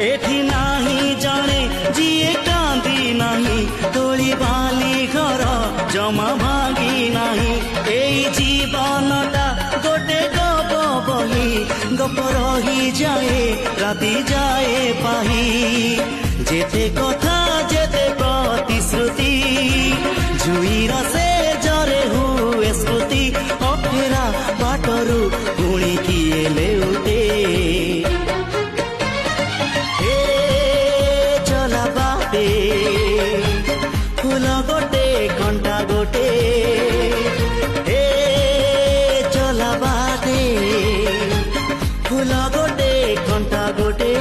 एठी नाही जाने जिए कांदी नहीं तोली बाली घर जमा भांगी नहीं एई जीवनटा गोटे गप बही गप रही जाए राति जाए पाही जेते कथा जेते प्रतिश्रुति जुईर से जरे हुए स्मृति अफेरा बाटरू पुणी किए लेउटे चला बाटे फूल गोटे घंटा गोटे चला बाटे फूल गोटे घंटा गोटे।